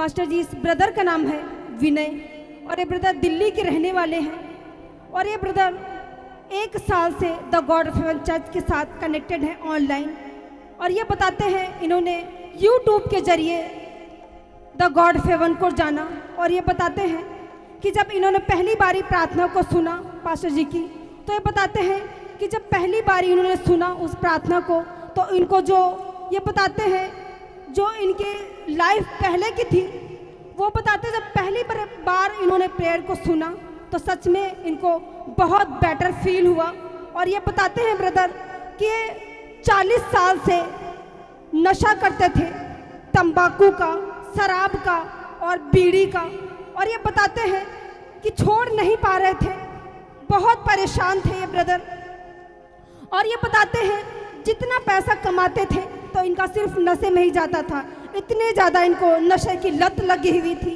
Pastor जी, इस brother का नाम है विनय और ये ब्रदर दिल्ली के रहने वाले हैं और ये ब्रदर 1 साल से the God of haven church के साथ कनेक्टेड हैं ऑनलाइन। और ये बताते हैं इन्होंने यूट्यूब के जरिए द गॉड ऑफ हेवन को जाना। और ये बताते हैं कि जब इन्होंने पहली बारी प्रार्थना को सुना पास्टर जी की, तो ये बताते हैं कि जब पहली बारी इन्होंने सुना उस प्रार्थना को, तो इनको जो ये बताते हैं जो इनके लाइफ पहले की थी, वो बताते हैं जब पहली बार इन्होंने प्रेयर को सुना तो सच में इनको बहुत बेटर फील हुआ। और ये बताते हैं ब्रदर कि ये 40 साल से नशा करते थे, तंबाकू का, शराब का और बीड़ी का। और ये बताते हैं कि छोड़ नहीं पा रहे थे, बहुत परेशान थे ये ब्रदर। और ये बताते हैं जितना पैसा कमाते थे तो इनका सिर्फ नशे में ही जाता था, इतने ज़्यादा इनको नशे की लत लगी हुई थी।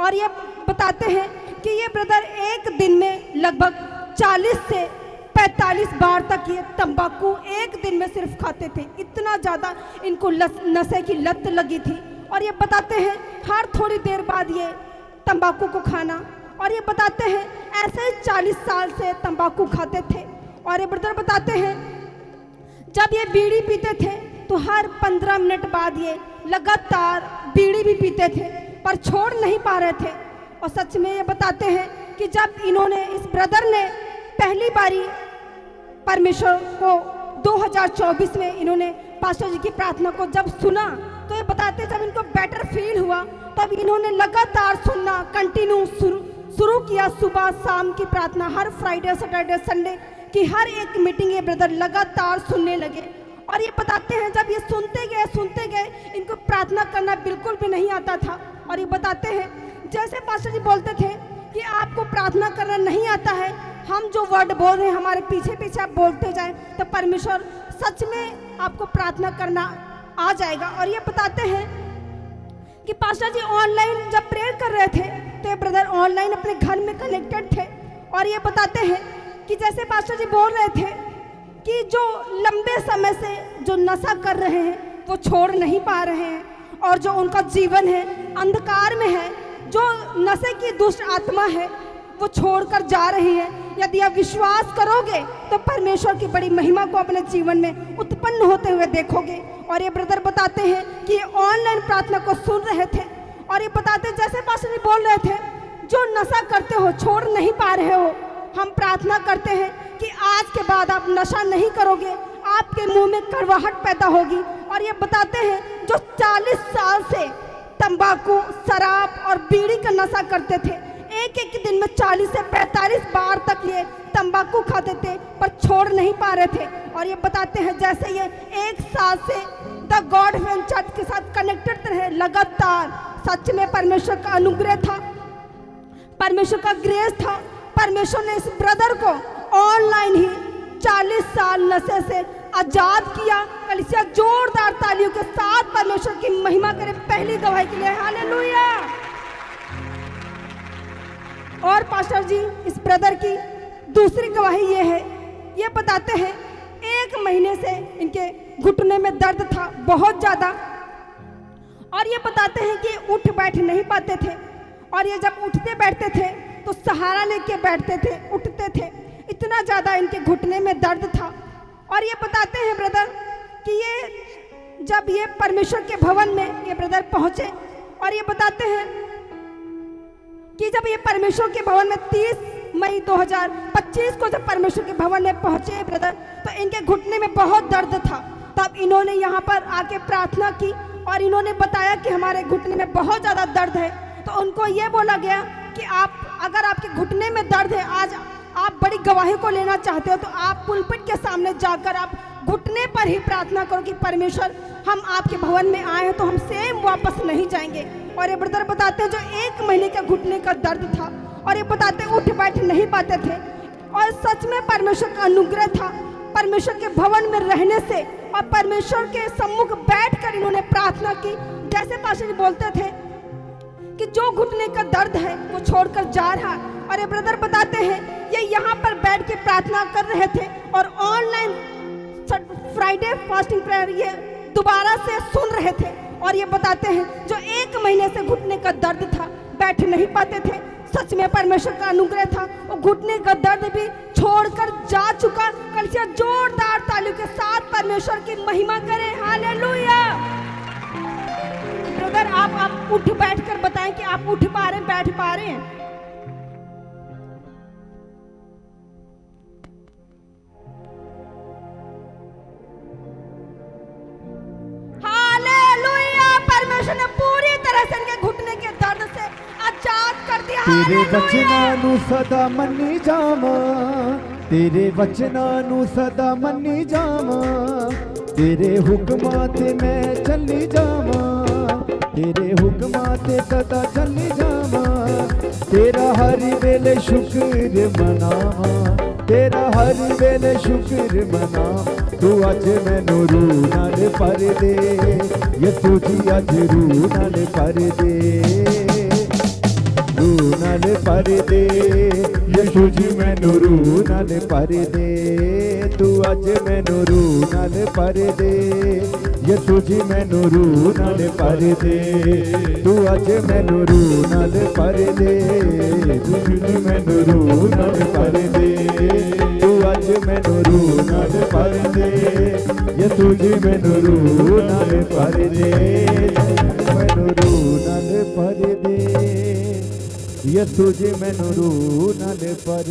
और ये बताते हैं कि ये ब्रदर एक दिन में लगभग 40 से 45 बार तक ये तंबाकू एक दिन में सिर्फ खाते थे, इतना ज़्यादा इनको नशे की लत लगी थी। और ये बताते हैं हर थोड़ी देर बाद ये तंबाकू को खाना। और ये बताते हैं ऐसे ही 40 साल से तंबाकू खाते थे। और ये ब्रदर बताते हैं जब ये बीड़ी पीते थे तो हर 15 मिनट बाद ये लगातार बीड़ी भी पीते थे, पर छोड़ नहीं पा रहे थे। और सच में ये बताते हैं कि जब इन्होंने, इस ब्रदर ने पहली बारी परमेश्वर को 2024 में इन्होंने पास्टर जी की प्रार्थना को जब सुना, तो ये बताते हैं जब इनको बेटर फील हुआ तब इन्होंने लगातार सुनना कंटिन्यू शुरू किया। सुबह शाम की प्रार्थना, हर फ्राइडे सैटरडे संडे की हर एक मीटिंग ये ब्रदर लगातार सुनने लगे। और ये बताते हैं जब ये सुनते गए इनको प्रार्थना करना बिल्कुल भी नहीं आता था। और ये बताते हैं जैसे पास्टर जी बोलते थे कि आपको प्रार्थना करना नहीं आता है, हम जो वर्ड बोल रहे हैं हमारे पीछे पीछे आप बोलते जाएं तो परमेश्वर सच में आपको प्रार्थना करना आ जाएगा। और ये बताते हैं कि पास्टर जी ऑनलाइन जब प्रेयर कर रहे थे तो ये ब्रदर ऑनलाइन अपने घर में कनेक्टेड थे। और ये बताते हैं कि जैसे पास्टर जी बोल रहे थे कि जो लंबे समय से जो नशा कर रहे हैं वो छोड़ नहीं पा रहे हैं और जो उनका जीवन है अंधकार में है, जो नशे की दुष्ट आत्मा है वो छोड़कर जा रही है। यदि आप विश्वास करोगे तो परमेश्वर की बड़ी महिमा को अपने जीवन में उत्पन्न होते हुए देखोगे। और ये ब्रदर बताते हैं कि ये ऑनलाइन प्रार्थना को सुन रहे थे और ये बताते जैसे पास्टर जी बोल रहे थे जो नशा करते हो, छोड़ नहीं पा रहे हो, हम प्रार्थना करते हैं कि आज के बाद आप नशा नहीं करोगे, आपके मुंह में कड़वाहट पैदा होगी। और ये बताते हैं जो 40 साल से तंबाकू, शराब और बीड़ी का नशा करते थे, एक दिन में 40 से 45 बार तक ये तंबाकू खाते थे पर छोड़ नहीं पा रहे थे। और ये बताते हैं जैसे ये 1 साल से the God of haven church के साथ कनेक्टेड रहे लगातार, सच में परमेश्वर का अनुग्रह था, परमेश्वर का ग्रेस था। परमेश्वर ने इस ब्रदर को ऑनलाइन ही 40 साल नशे से आजाद किया। कलीसिया जोरदार तालियों के साथ परमेश्वर की महिमा करे पहली गवाही के लिए, हालेलुया। और पास्टर जी इस ब्रदर की दूसरी गवाही ये है, ये बताते हैं 1 महीने से इनके घुटने में दर्द था बहुत ज़्यादा। और ये बताते हैं कि उठ बैठ नहीं पाते थे और ये जब उठते बैठते थे तो सहारा लेके बैठते थे, उठते थे, इतना ज़्यादा इनके घुटने में दर्द था। और ये बताते हैं ब्रदर कि ये जब ये परमेश्वर के भवन में ये ब्रदर पहुँचे और ये बताते हैं कि जब ये परमेश्वर के भवन में 30 मई 2025 को जब परमेश्वर के भवन में पहुँचे ब्रदर, तो इनके घुटने में बहुत दर्द था। तब इन्होंने यहाँ पर आके प्रार्थना की और इन्होंने बताया कि हमारे घुटने में बहुत ज़्यादा दर्द है। तो उनको ये बोला गया कि आप अगर आपके घुटने में दर्द है, आज आप बड़ी गवाही को लेना चाहते हो तो आप पुलपिट के सामने जाकर आप घुटने पर ही प्रार्थना करो कि परमेश्वर हम आपके भवन में आए हैं तो हम सेम वापस नहीं जाएंगे। और ये ब्रदर बताते हैं जो 1 महीने का घुटने का दर्द था और ये बताते उठ बैठ नहीं पाते थे और सच में परमेश्वर का अनुग्रह था। परमेश्वर के भवन में रहने से और परमेश्वर के सम्मुख बैठकर इन्होंने प्रार्थना की। जैसे पास्टर जी बोलते थे कि जो घुटने का दर्द है वो छोड़कर जा रहा। और ये ब्रदर बताते हैं ये यहाँ पर बैठ के प्रार्थना कर रहे थे और ऑनलाइन फ्राइडे फास्टिंग प्रेयर ये दोबारा से सुन रहे थे और ये बताते हैं जो 1 महीने से घुटने का दर्द था, बैठ नहीं पाते थे, सच में परमेश्वर का अनुग्रह था, वो घुटने का दर्द भी छोड़कर जा चुका। कलिसिया जोरदार तालियों के साथ परमेश्वर की महिमा करें, हालेलुया। ब्रदर आप उठ बैठ कर बताएं कि आप उठ पा रहे हैं, बैठ पा रहे हैं। परमेश्वर ने पूरी तरह से इनके घुटने के दर्द से आजाद कर दिया। तेरे वचनां नू सदा मन्नी जावा, तेरे वचनां नू सदा मन्नी जावा, तेरे हुक्मां ते मैं चली जावा, तेरे हुक्मां ते सदा चली जावा, तेरा हर वेले शुक्र मनावा, तेरा हर वेले शुक्र मना। तू अज मैनू रूह नाल भर दे, यसू जी अज रूह नाल भर दे, रूह नाल भर दे, यसू जी मैनू रूह नाल भर दे। तू अज मैनू रूह नाल भर दे, यसू जी मैनू रूह नाल भर दे। तू अज मैनू रूह नाल भर दे, यसू जी मैनू रूह नाल भर दे। तू अज मैनू रूह नाल भर दे, यसू जी मैनू रूह नाल भर दे, मैनू रूह नाल भर दे, यसू जी मैनू रूह नाल भर